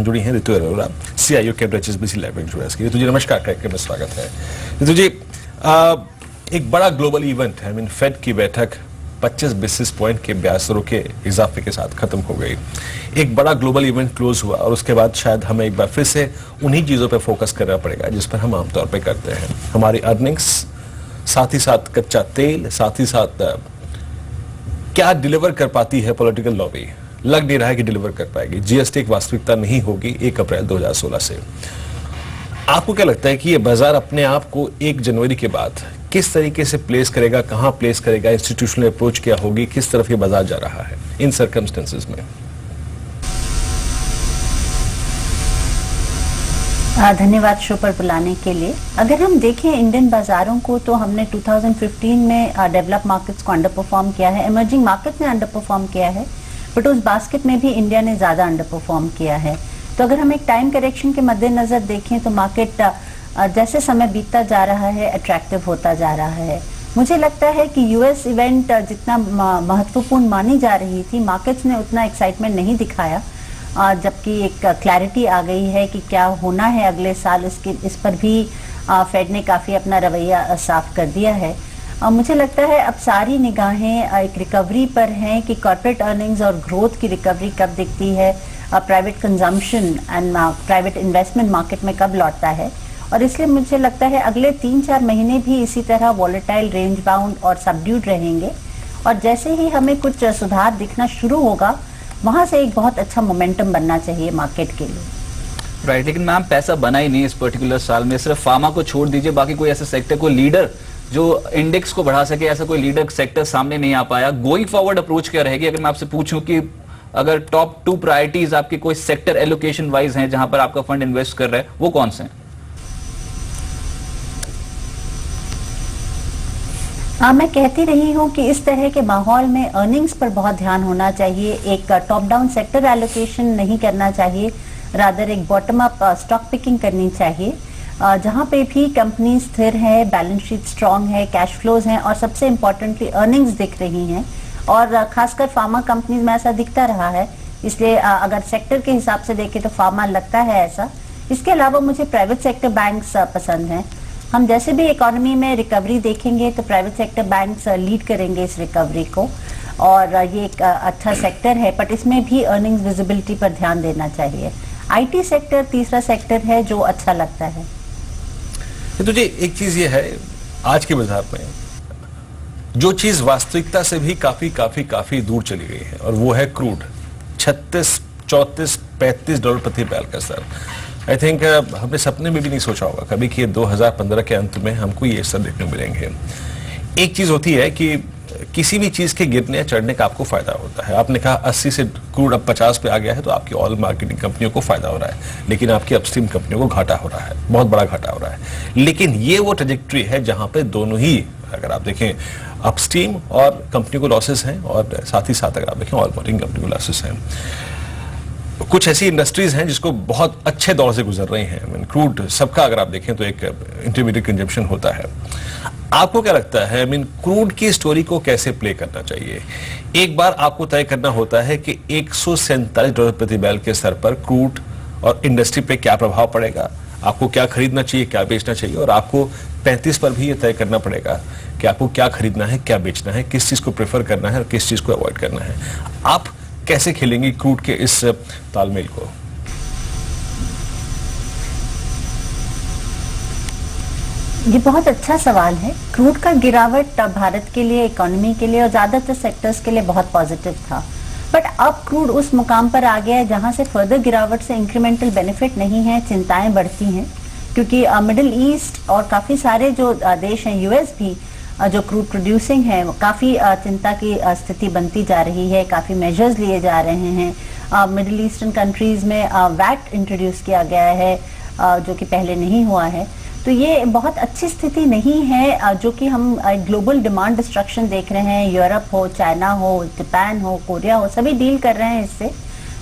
जुड़ी हैं Ritu Arora, CIO cab HSBC life insurance की। रितु जी नमस्कार, कार्यक्रम में स्वागत है। रितु जी, एक बड़ा ग्लोबल इवेंट है, फेड की बैठक 25 बेसिस पॉइंट के ब्याज दरों के इजाफे के साथ खत्म हो गई। एक बड़ा ग्लोबल इवेंट क्लोज हुआ और उसके बाद शायद हमें एक बार फिर से उन्हीं चीजों पर फोकस करना पड़ेगा जिस पर हम आमतौर पर करते हैं, हमारी अर्निंग्स, साथ ही साथ कच्चा तेल, साथ ही साथ क्या डिलीवर कर पाती है पॉलिटिकल लॉबी। लग नहीं रहा है कि डिलीवर कर पाएगी। GST एक वास्तविकता नहीं होगी 1 अप्रैल 2016 से। आपको क्या लगता है कि ये बाजार अपने आप को 1 जनवरी के बाद किस तरीके से प्लेस करेगा, कहां प्लेस करेगा, इंस्टीट्यूशनल अप्रोच क्या होगी, किस तरफ ये बाजार जा रहा है इन सर्कमस्टेंसेस में? धन्यवाद शो पर बुलाने के लिए। अगर हम देखें इंडियन बाजारों को तो हमने 2015 में डेवलप मार्केट्स को अंडर परफॉर्म किया है, इमर्जिंग मार्केट्स ने अंडर परफॉर्म किया है, बट उस बास्केट में भी इंडिया ने ज्यादा अंडर परफॉर्म किया है। तो अगर हम एक टाइम करेक्शन के मद्देनजर देखें तो मार्केट जैसे समय बीतता जा रहा है अट्रैक्टिव होता जा रहा है। मुझे लगता है कि US इवेंट जितना महत्वपूर्ण मानी जा रही थी, मार्केट्स ने उतना एक्साइटमेंट नहीं दिखाया, जबकि एक क्लैरिटी आ गई है कि क्या होना है अगले साल, इस पर भी फेड ने काफी अपना रवैया साफ कर दिया है। मुझे लगता है अब सारी निगाहें एक रिकवरी पर हैं कि कॉर्पोरेट अर्निंग्स और ग्रोथ की रिकवरी कब दिखती है, private consumption and private investment market में कब लौटता है। और इसलिए मुझे लगता है अगले 3-4 महीने भी इसी तरह वॉलेटाइल, रेंज बाउंड और सबड्यूड रहेंगे, और जैसे ही हमें कुछ सुधार दिखना शुरू होगा वहां से एक बहुत अच्छा मोमेंटम बनना चाहिए मार्केट के लिए। राइट, लेकिन मैम पैसा बना ही नहीं इस पर्टिकुलर साल में। सिर्फ फार्मा को छोड़ दीजिए, बाकी कोई ऐसा सेक्टर, कोई लीडर जो इंडेक्स को बढ़ा सके, ऐसा कोई लीडर सेक्टर सामने नहीं आ पाया। गोइंग फॉरवर्ड अप्रोच क्या रहेगी? अगर मैं आपसे पूछूं कि अगर टॉप 2 प्रायोरिटीज आपके कोई सेक्टर एलोकेशन वाइज हैं जहां पर आपका फंड इन्वेस्ट कर रहा है, वो कौन से हैं? मैं कहती रही हूँ कि इस तरह के माहौल में अर्निंग्स पर बहुत ध्यान होना चाहिए। एक टॉप डाउन सेक्टर एलोकेशन नहीं करना चाहिए, रादर एक बॉटम अप स्टॉक पिकिंग करनी चाहिए, जहां पे भी कंपनी स्थिर है, बैलेंस शीट स्ट्रांग है, कैश फ्लोज हैं और सबसे इम्पोर्टेंटली अर्निंग्स दिख रही हैं, और खासकर फार्मा कंपनीज में ऐसा दिखता रहा है। इसलिए अगर सेक्टर के हिसाब से देखें तो फार्मा लगता है ऐसा। इसके अलावा मुझे प्राइवेट सेक्टर बैंक्स पसंद हैं। हम जैसे भी इकोनॉमी में रिकवरी देखेंगे तो प्राइवेट सेक्टर बैंक्स लीड करेंगे इस रिकवरी को, और ये एक अच्छा सेक्टर है, बट इसमें भी अर्निंग्स विजिबिलिटी पर ध्यान देना चाहिए। IT सेक्टर तीसरा सेक्टर है जो अच्छा लगता है। तो जी एक चीज ये है, आज के बाजार में जो चीज वास्तविकता से भी काफी दूर चली गई है, और वो है क्रूड। 36, 34, $35 प्रति बैरल का स्तर। आई थिंक हमने सपने में भी नहीं सोचा होगा कभी कि 2015 के अंत में हमको ये स्तर देखने मिलेंगे। एक चीज होती है कि किसी भी चीज के गिरने या चढ़ने का आपको फायदा होता है। आपने कहा 80 से क्रूड अब 50 पे आ गया है तो आपकी ऑयल मार्केटिंग कंपनियों को फायदा हो रहा है, लेकिन आपकी अपस्ट्रीम कंपनियों को घाटा हो रहा है, बहुत बड़ा घाटा हो रहा है। लेकिन ये वो ट्रेजेक्ट्री है जहां पे दोनों ही, अगर आप देखें अपस्ट्रीम और कंपनी को लॉसेस हैं, और साथ ही साथ अगर आप देखें ऑयल मार्केटिंग कंपनी को लॉसेस हैं। कुछ ऐसी इंडस्ट्रीज हैं जिसको बहुत अच्छे दौर से गुजर रही हैं। क्रूड सबका अगर आप देखें तो एक इंटरमीडिएट कंजम्पशन होता है। आपको क्या लगता है क्रूड की स्टोरी को कैसे प्ले करना चाहिए? एक बार आपको तय करना होता है कि $147 प्रति बैरल के स्तर पर क्रूड और इंडस्ट्री पे क्या प्रभाव पड़ेगा, आपको क्या खरीदना चाहिए, क्या बेचना चाहिए, और आपको 35 पर भी ये तय करना पड़ेगा कि आपको क्या खरीदना है, क्या बेचना है, किस चीज को प्रेफर करना है और किस चीज को अवॉइड करना है। आप कैसे खेलेंगे क्रूड के इस तालमेल को? ये बहुत अच्छा सवाल है। क्रूड का गिरावट भारत के लिए, इकोनॉमी के लिए और ज्यादातर सेक्टर्स के लिए बहुत पॉजिटिव था, बट अब क्रूड उस मुकाम पर आ गया है जहां से फर्दर गिरावट से इंक्रीमेंटल बेनिफिट नहीं है, चिंताएं बढ़ती हैं, क्योंकि मिडिल ईस्ट और काफी सारे जो देश हैं, US भी जो क्रूड प्रोड्यूसिंग है, वो काफी चिंता की स्थिति बनती जा रही है, काफी मेजर्स लिए जा रहे हैं। मिडिल ईस्टर्न कंट्रीज में वैट इंट्रोड्यूस किया गया है, जो कि पहले नहीं हुआ है। तो ये बहुत अच्छी स्थिति नहीं है, जो कि हम ग्लोबल डिमांड डिस्ट्रक्शन देख रहे हैं। यूरोप हो, चाइना हो, जापान हो, कोरिया हो, सभी डील कर रहे हैं इससे।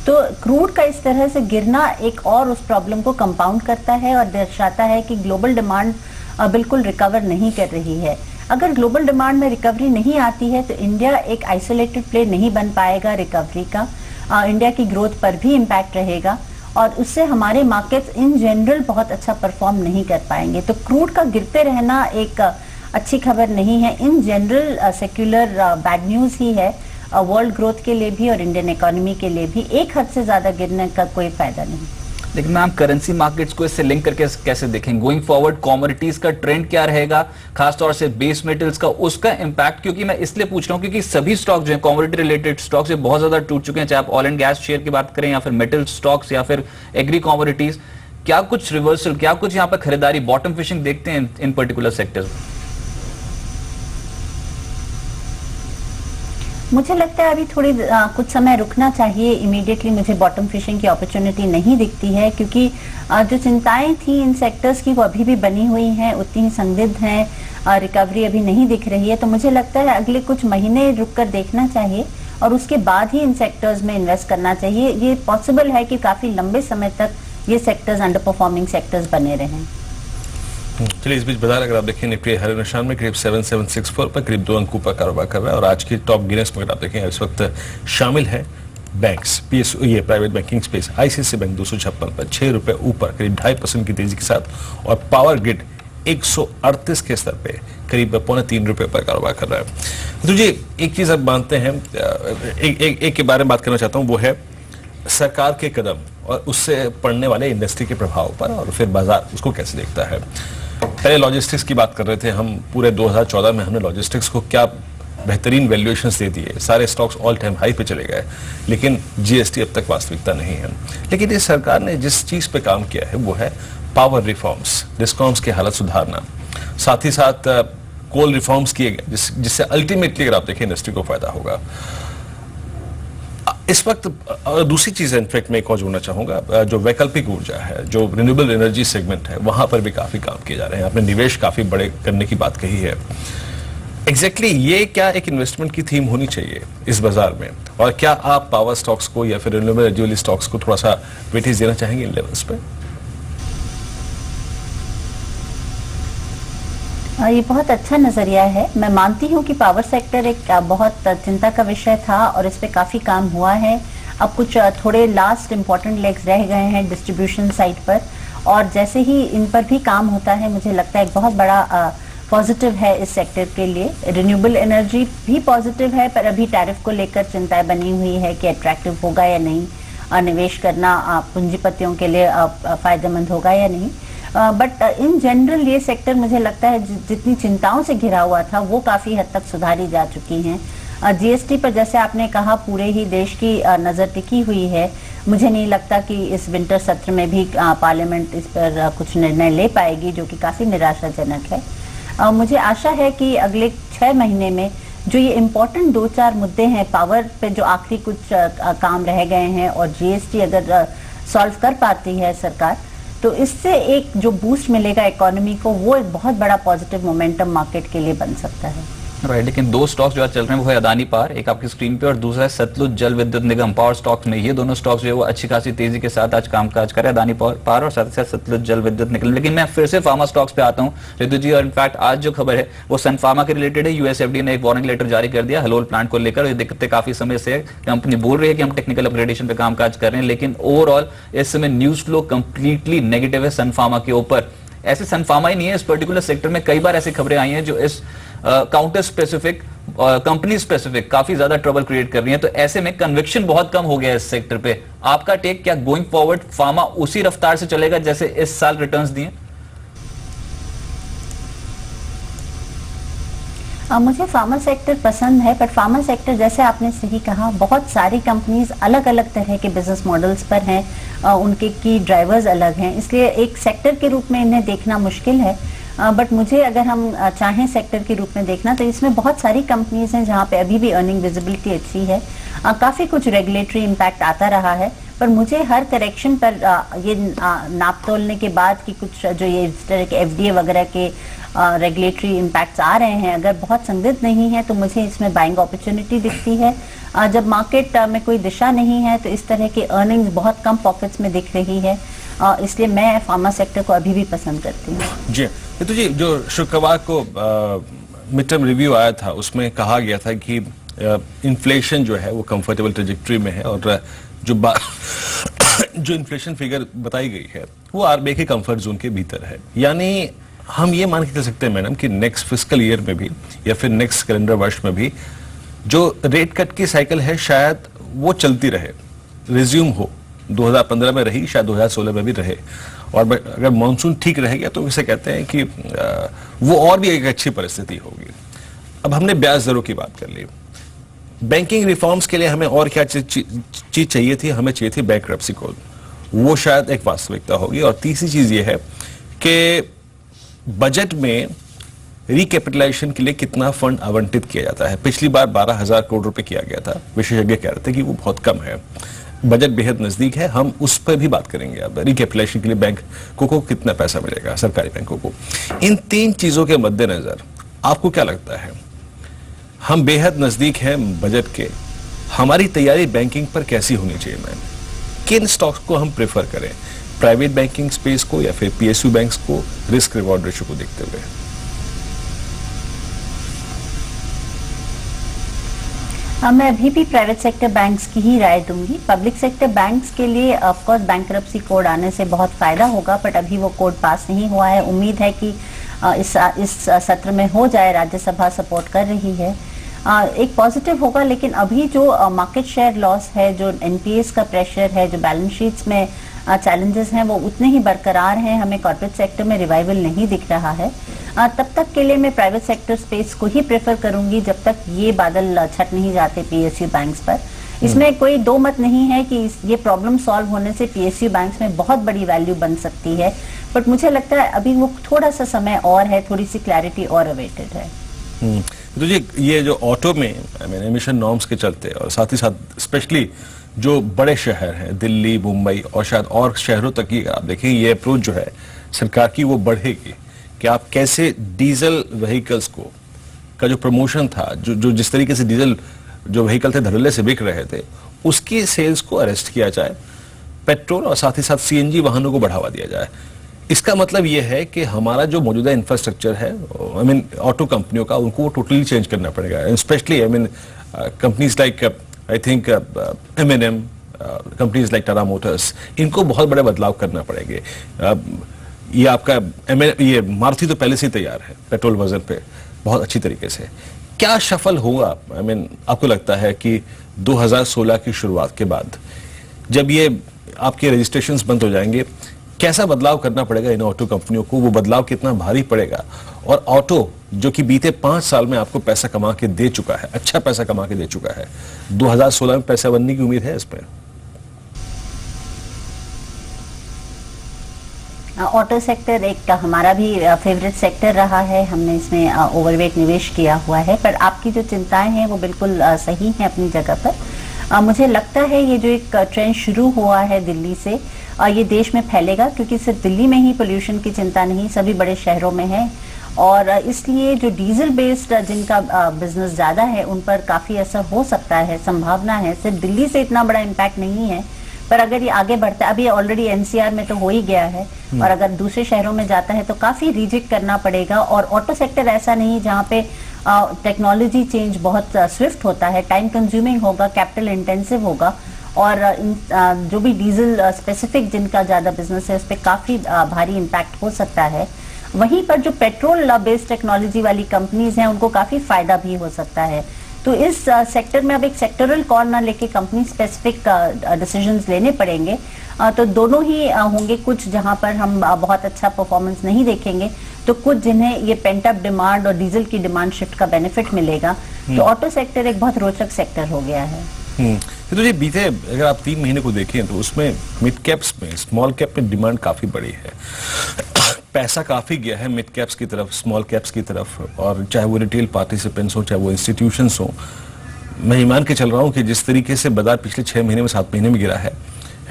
तो क्रूड का इस तरह से गिरना एक और उस प्रॉब्लम को कंपाउंड करता है और दर्शाता है कि ग्लोबल डिमांड बिल्कुल रिकवर नहीं कर रही है। अगर ग्लोबल डिमांड में रिकवरी नहीं आती है तो इंडिया एक आइसोलेटेड प्ले नहीं बन पाएगा रिकवरी का। इंडिया की ग्रोथ पर भी इम्पैक्ट रहेगा और उससे हमारे मार्केट्स इन जनरल बहुत अच्छा परफॉर्म नहीं कर पाएंगे। तो क्रूड का गिरते रहना एक अच्छी खबर नहीं है। In general secular bad news ही है वर्ल्ड ग्रोथ के लिए भी और इंडियन इकोनॉमी के लिए भी। एक हद से ज्यादा गिरने का कोई फायदा नहीं। लेकिन मैम करेंसी मार्केट्स को इससे लिंक करके कैसे देखें? गोइंग फॉरवर्ड कमोडिटीज का ट्रेंड क्या रहेगा, खासतौर से बेस मेटल्स का, उसका इंपैक्ट? क्योंकि मैं इसलिए पूछ रहा हूं क्योंकि सभी स्टॉक्स जो है कमोडिटी रिलेटेड स्टॉक्स बहुत ज्यादा टूट चुके हैं, चाहे आप ऑयल एंड गैस शेयर की बात करें या फिर मेटल स्टॉक्स या फिर एग्री कमोडिटीज। क्या कुछ रिवर्सल, क्या कुछ यहाँ पर खरीदारी, बॉटम फिशिंग देखते हैं इन पर्टिकुलर सेक्टर्स? मुझे लगता है अभी थोड़ी कुछ समय रुकना चाहिए। इमीडिएटली मुझे बॉटम फिशिंग की अपॉर्चुनिटी नहीं दिखती है, क्योंकि जो चिंताएं थी इन सेक्टर्स की वो अभी भी बनी हुई हैं, उतनी ही संदिग्ध हैं, रिकवरी अभी नहीं दिख रही है। तो मुझे लगता है अगले कुछ महीने रुक कर देखना चाहिए और उसके बाद ही इन सेक्टर्स में इन्वेस्ट करना चाहिए। ये पॉसिबल है कि काफी लंबे समय तक ये सेक्टर्स अंडर परफॉर्मिंग सेक्टर्स बने रहें। चलिए, इस बीच बाजार अगर आप देखें निफ्टी हरे निशान में करीब 7764 पर करीब 2 अंकों पर कारोबार कर रहा है। और आज की टॉप गिनेस में अगर आप देखें इस वक्त शामिल है बैंक्स, पीएसयू, ये private banking space, ICICI bank 256 पर 6 रुपए ऊपर करीब 2.5% की तेजी के साथ, और पावर ग्रिड 138 के स्तर पे करीब 2.25 रुपए पर कारोबार कर रहा है। तो जी एक चीज आप मानते हैं, एक के बारे में बात करना चाहता हूं, वो है सरकार के कदम और उससे पड़ने वाले इंडस्ट्री के प्रभाव पर, और फिर बाजार उसको कैसे देखता है। पहले लॉजिस्टिक्स की बात कर रहे थे हम, पूरे 2014 में हमने लॉजिस्टिक्स को क्या बेहतरीन वैल्यूएशंस दे दिए, सारे स्टॉक्स ऑल टाइम हाई पे चले गए, लेकिन जीएसटी अब तक वास्तविकता नहीं है। लेकिन इस सरकार ने जिस चीज पे काम किया है वो है पावर रिफॉर्म्स, डिस्कॉम्स की हालत सुधारना, साथ ही साथ कोल रिफॉर्म्स किए गए जिससे अल्टीमेटली अगर आप देखें इंडस्ट्री को फायदा होगा। इस वक्त दूसरी चीज है, इनफैक्ट मैं एक और जोड़ना चाहूंगा, जो वैकल्पिक ऊर्जा है, जो रिन्यूएबल एनर्जी सेगमेंट है, वहां पर भी काफी काम किए जा रहे हैं। आपने निवेश काफी बड़े करने की बात कही है। एग्जैक्टली ये क्या एक इन्वेस्टमेंट की थीम होनी चाहिए इस बाजार में, और क्या आप पावर स्टॉक्स को या फिर रिन्यूएबल एनर्जी वाली स्टॉक्स को थोड़ा सा वेटेज देना चाहेंगे इन लेवल्स पे? ये बहुत अच्छा नजरिया है। मैं मानती हूँ कि पावर सेक्टर एक बहुत चिंता का विषय था और इस पे काफी काम हुआ है। अब कुछ थोड़े लास्ट इम्पोर्टेंट लेग्स रह गए हैं डिस्ट्रीब्यूशन साइड पर, और जैसे ही इन पर भी काम होता है मुझे लगता है एक बहुत बड़ा पॉजिटिव है इस सेक्टर के लिए। रिन्यूएबल एनर्जी भी पॉजिटिव है, पर अभी टैरिफ को लेकर चिंताएं बनी हुई है कि अट्रैक्टिव होगा या नहीं, निवेश करना पूंजीपतियों के लिए फायदेमंद होगा या नहीं। बट इन जनरल ये सेक्टर मुझे लगता है जितनी चिंताओं से घिरा हुआ था वो काफी हद तक सुधारी जा चुकी हैं। जीएसटी पर जैसे आपने कहा पूरे ही देश की नजर टिकी हुई है। मुझे नहीं लगता कि इस विंटर सत्र में भी पार्लियामेंट इस पर कुछ निर्णय ले पाएगी, जो कि काफी निराशाजनक है। मुझे आशा है कि अगले 6 महीने में जो ये इम्पोर्टेंट 2-4 मुद्दे हैं पावर पे, जो आखिरी कुछ काम रह गए हैं, और जीएसटी अगर सॉल्व कर पाती है सरकार, तो इससे एक जो बूस्ट मिलेगा इकोनॉमी को, वो एक बहुत बड़ा पॉजिटिव मोमेंटम मार्केट के लिए बन सकता है। राइट, लेकिन 2 स्टॉक्स जो आज चल रहे हैं वो है अदानी पावर, एक आपकी स्क्रीन पे, और दूसरा है सतलुज जल विद्युत निगम पावर स्टॉक्स में। ये दोनों स्टॉक्स जो है वो अच्छी खासी तेजी के साथ आज कामकाज कर रहे हैं, अदानी पावर और साथ ही साथ सतलुज जल विद्युत निगम। लेकिन मैं फिर से फार्मा स्टॉक्स पे आता हूँ रितु जी, और इनफैक्ट आज जो खबर है वो सन फार्मा के रिलेटेड है। यूएसएफडी ने एक वार्निंग लेटर जारी कर दिया हलोल प्लांट को लेकर। ये दिक्कतें काफी समय से कंपनी बोल रही है कि हम टेक्निकल अपग्रेडेशन पे कामकाज कर रहे हैं, लेकिन ओवरऑल इस समय न्यूज फ्लो कंप्लीटली नेगेटिव है सन फार्मा के ऊपर। ऐसे सन फार्मा ही नहीं है, इस पर्टिकुलर सेक्टर में कई बार ऐसी खबरें आई हैं जो इस काउंटर स्पेसिफिक, कंपनी स्पेसिफिक काफी ज्यादा ट्रबल क्रिएट कर रही हैं। तो ऐसे में कन्विक्शन बहुत कम हो गया है इस सेक्टर पे। आपका टेक, क्या गोइंग फॉरवर्ड फार्मा उसी रफ्तार से चलेगा जैसे इस साल रिटर्न्स दिए? मुझे फार्मा सेक्टर पसंद है, पर फार्मा सेक्टर जैसे आपने सही कहा, बहुत सारी कंपनीज अलग अलग तरह के बिजनेस मॉडल्स पर हैं, उनके की ड्राइवर्स अलग हैं, इसलिए एक सेक्टर के रूप में इन्हें देखना मुश्किल है। बट मुझे अगर हम चाहें सेक्टर के रूप में देखना, तो इसमें बहुत सारी कंपनीज हैं जहां पे अभी भी अर्निंग विजिबिलिटी अच्छी है। काफी कुछ रेगुलेटरी इम्पैक्ट आता रहा है, पर मुझे हर करेक्शन पर ये नाप तोलने के बाद कि कुछ जो ये इस तरह के एफडीए वगैरह के रेगुलेटरी इम्पैक्ट्स आ रहे हैं, अगर बहुत संदिग्ध नहीं है तो मुझे इसमें बाइंग अपॉर्चुनिटी दिखती है। जब मार्केट में कोई दिशा नहीं है तो इस तरह के अर्निंग्स बहुत कम पॉकेट्स में दिख रही है, इसलिए मैं फार्मा सेक्टर को अभी भी पसंद करती हूँ। जी तो जी, जो शुक्रवार को मिड टर्म रिव्यू आया था उसमें कहा गया था कि इन्फ्लेशन जो है वो कंफर्टेबल ट्रेजेक्टरी में है, और जो जो इन्फ्लेशन फिगर बताई गई है वो आरबीआई के कंफर्ट जोन के भीतर है, यानी हम ये मान के चल सकते हैं मैडम कि नेक्स्ट फिस्कल ईयर में भी या फिर नेक्स्ट कैलेंडर वर्ष में भी जो रेट कट की साइकिल है शायद वो चलती रहे, रिज्यूम हो। 2015 में रही, शायद 2016 में भी रहे, और अगर मानसून ठीक रहेगा तो इसे कहते हैं कि वो और भी एक अच्छी परिस्थिति होगी। अब हमने ब्याज दरों की बात कर ली। बैंकिंग रिफॉर्म्स के लिए हमें और क्या चीज चाहिए थी? हमें चाहिए थी बैंक्रप्सी कोड, वो शायद एक वास्तविकता होगी। और तीसरी चीज ये है कि बजट में रिकैपिटलाइजेशन के लिए कितना फंड आवंटित किया जाता है। पिछली बार 12,000 करोड़ रुपए किया गया था, विशेषज्ञ कह रहे थे कि वो बहुत कम है। बजट बेहद नजदीक है, हम उस पर भी बात करेंगे। अब रिकैपिटलाइजेशन के लिए बैंक को कितना पैसा मिलेगा, सरकारी बैंकों को। इन तीन चीजों के मद्देनजर आपको क्या लगता है, हम बेहद नजदीक हैं बजट के, हमारी तैयारी बैंकिंग पर कैसी होनी चाहिए मैम? किन स्टॉक्स को हम प्रेफर करें, प्राइवेट बैंकिंग स्पेस को या फिर पीएसयू बैंक्स को, रिस्क रिवॉर्ड रेशियो को देखते हुए? मैं अभी भी प्राइवेट सेक्टर बैंक्स की ही राय दूंगी। पब्लिक सेक्टर बैंक्स के लिए ऑफ कोर्स बैंक्रप्सी कोड आने से बहुत फायदा होगा, बट अभी वो कोड पास नहीं हुआ है। उम्मीद है कि इस सत्र में हो जाए, राज्यसभा सपोर्ट कर रही है। एक पॉजिटिव होगा, लेकिन अभी जो मार्केट शेयर लॉस है, जो एनपीएस का प्रेशर है, जो बैलेंस शीट्स में चैलेंजेस हैं, वो उतने ही बरकरार हैं। हमें कॉर्पोरेट सेक्टर में रिवाइवल नहीं दिख रहा है। तब तक के लिए मैं प्राइवेट सेक्टर स्पेस को ही प्रेफर करूंगी जब तक ये बादल छट नहीं जाते पीएसयू बैंक्स पर। इसमें कोई दो मत नहीं है कि ये प्रॉब्लम सॉल्व होने से पीएसयू बैंक्स में बहुत बड़ी वैल्यू बन सकती है, बट मुझे लगता है अभी वो थोड़ा सा समय और है, थोड़ी सी क्लैरिटी और अवेटेड है। तो ये जो ऑटो में एमिशन नॉर्म्स के चलते और साथ ही साथ स्पेशली जो बड़े शहर हैं, दिल्ली, मुंबई और शायद और शहरों तक की आप देखें, ये अप्रोच जो है सरकार की वो बढ़ेगी कि आप कैसे डीजल व्हीकल्स को का जो प्रमोशन था, जो जिस तरीके से डीजल जो व्हीकल थे धड़ल्ले से बिक रहे थे, उसकी सेल्स को अरेस्ट किया जाए, पेट्रोल और साथ ही साथ सीएनजी वाहनों को बढ़ावा दिया जाए। इसका मतलब यह है कि हमारा जो मौजूदा इंफ्रास्ट्रक्चर है, ऑटो कंपनियों का, उनको टोटली चेंज करना पड़ेगा। Specially companies like I think M&M, companies like Tata Motors, इनको बहुत बड़े बदलाव करना पड़ेंगे। ये आपका ये मारुति तो पहले से ही तैयार है पेट्रोल वर्जन पे बहुत अच्छी तरीके से। क्या सफल होगा आपको लगता है कि 2016 की शुरुआत के बाद जब ये आपके रजिस्ट्रेशंस बंद हो जाएंगे, कैसा बदलाव करना पड़ेगा इन ऑटो कंपनियों को? वो बदलाव कितना भारी पड़ेगा? और ऑटो जो कि बीते 5 साल में आपको पैसा कमा के दे चुका है, अच्छा पैसा कमा के दे चुका है, 2016 में पैसा बनने की उम्मीद है इस पर? ऑटो सेक्टर एक हमारा भी फेवरेट सेक्टर रहा है, हमने इसमें ओवरवेट निवेश किया हुआ है, पर आपकी जो चिंताएं हैं वो बिल्कुल सही हैं अपनी जगह पर। मुझे लगता है ये जो एक ट्रेंड शुरू हुआ है दिल्ली से, ये देश में फैलेगा, क्योंकि सिर्फ दिल्ली में ही पोल्यूशन की चिंता नहीं, सभी बड़े शहरों में है, और इसलिए जो डीजल बेस्ड जिनका बिजनेस ज्यादा है उन पर काफी असर हो सकता है, संभावना है। सिर्फ दिल्ली से इतना बड़ा इम्पैक्ट नहीं है, पर अगर ये आगे बढ़ता है, अभी ऑलरेडी एनसीआर में तो हो ही गया है, और अगर दूसरे शहरों में जाता है तो काफी रिजिक करना पड़ेगा। और ऑटो सेक्टर ऐसा नहीं जहाँ पे टेक्नोलॉजी चेंज बहुत स्विफ्ट होता है, टाइम कंज्यूमिंग होगा, कैपिटल इंटेंसिव होगा, और जो भी डीजल स्पेसिफिक जिनका ज्यादा बिजनेस है उस पर काफी भारी इम्पैक्ट हो सकता है। वहीं पर जो पेट्रोल बेस्ड टेक्नोलॉजी वाली कंपनीज हैं उनको काफी फायदा भी हो सकता है। तो इस सेक्टर में अब एक सेक्टरल कॉल ना लेके कंपनी स्पेसिफिक डिसीजंस लेने पड़ेंगे। तो दोनों ही होंगे, कुछ जहां पर हम बहुत अच्छा परफॉर्मेंस नहीं देखेंगे, तो कुछ जिन्हें ये पेंट अप डिमांड और डीजल की डिमांड शिफ्ट का बेनिफिट मिलेगा। तो ऑटो सेक्टर एक बहुत रोचक सेक्टर हो गया है। तो ये बीते अगर आप 3 महीने को देखें तो उसमें मिड कैप्स में, स्मॉल कैप में डिमांड काफी बड़ी है, पैसा काफी गया है मिड कैप्स की तरफ, स्मॉल कैप्स की तरफ, और चाहे वो रिटेल पार्टिसिपेंट्स हो, चाहे वो इंस्टीट्यूशंस हो। मैं मान के चल रहा हूं कि जिस तरीके से बाजार पिछले 6 महीने में 7 महीने में गिरा है,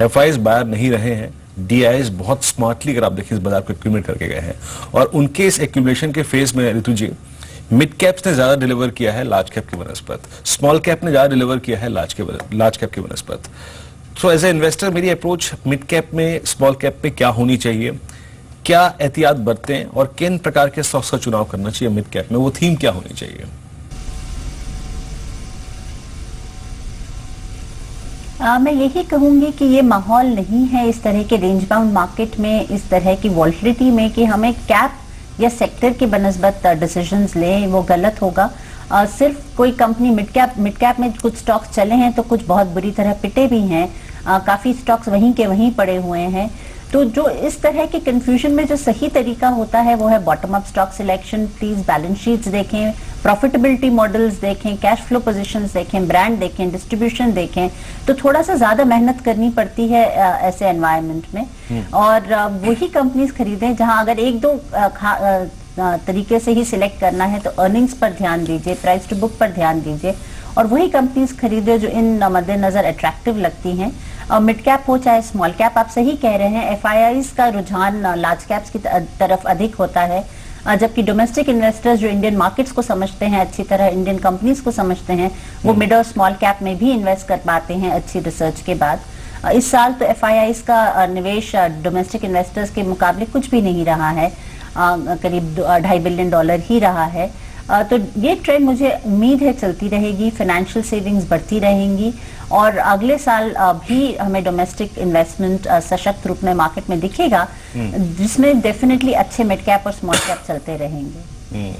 एफआईज बायर नहीं रहे हैं, डीआईज बहुत स्मार्टली अगर आप देखें इस बाजार को एक्यूमुलेट करके गए हैं, और उनके इस एक्यूमुलेशन के फेज में ऋतु जी मिड कैप्स ने ज्यादा डिलीवर किया है लार्ज कैप की बनस्पत, स्मॉल कैप ने ज्यादा डिलीवर किया है लार्ज कैप की बनस्पत। सो एज ए इन्वेस्टर मेरी अप्रोच मिड कैप में, स्मॉल कैप में क्या होनी चाहिए, क्या एहतियात बरतें, और किन प्रकार के स्टॉक्स का चुनाव करना चाहिए मिड कैप में, वो थीम क्या होनी चाहिए? मैं यही कहूंगी कि ये माहौल नहीं है इस तरह के रेंज बाउंड मार्केट में, इस तरह की वॉलिटिलिटी में, कि हमें कैप या सेक्टर के बनस्बत डिसीजंस लें, वो गलत होगा। सिर्फ कोई कंपनी मिड कैप में कुछ स्टॉक्स चले हैं तो कुछ बहुत बुरी तरह पिटे भी हैं, काफी स्टॉक्स वहीं के वहीं पड़े हुए हैं। तो जो इस तरह के कंफ्यूजन में जो सही तरीका होता है वो है bottom up stock selection. Please balance sheets देखें, प्रॉफिटेबिलिटी मॉडल्स देखें, कैश फ्लो पोजीशंस देखें, ब्रांड देखें, डिस्ट्रीब्यूशन देखें। तो थोड़ा सा ज्यादा मेहनत करनी पड़ती है ऐसे एनवायरनमेंट में, और वही कंपनीज खरीदें जहां अगर एक दो तरीके से ही सिलेक्ट करना है तो अर्निंग्स पर ध्यान दीजिए, प्राइस टू बुक पर ध्यान दीजिए, और वही कंपनीज खरीदे जो इन मद्देनजर अट्रैक्टिव लगती हैं। मिड कैप हो चाहे स्मॉल कैप, आप सही कह रहे हैं, एफआईआईज का रुझान लार्ज कैप्स की तरफ अधिक होता है, जबकि डोमेस्टिक इन्वेस्टर्स जो इंडियन मार्केट्स को समझते हैं अच्छी तरह, इंडियन कंपनीज को समझते हैं, वो मिड और स्मॉल कैप में भी इन्वेस्ट कर पाते हैं अच्छी रिसर्च के बाद। इस साल तो एफआईआईज का निवेश डोमेस्टिक इन्वेस्टर्स के मुकाबले कुछ भी नहीं रहा है, करीब $2.5 बिलियन ही रहा है। तो ये ट्रेंड मुझे उम्मीद है चलती रहेगी, फाइनेंशियल सेविंग्स बढ़ती रहेंगी, और अगले साल भी हमें डोमेस्टिक इन्वेस्टमेंट सशक्त रूप में मार्केट में दिखेगा, जिसमें डेफिनेटली अच्छे मिड कैप और स्मॉल कैप चलते रहेंगे।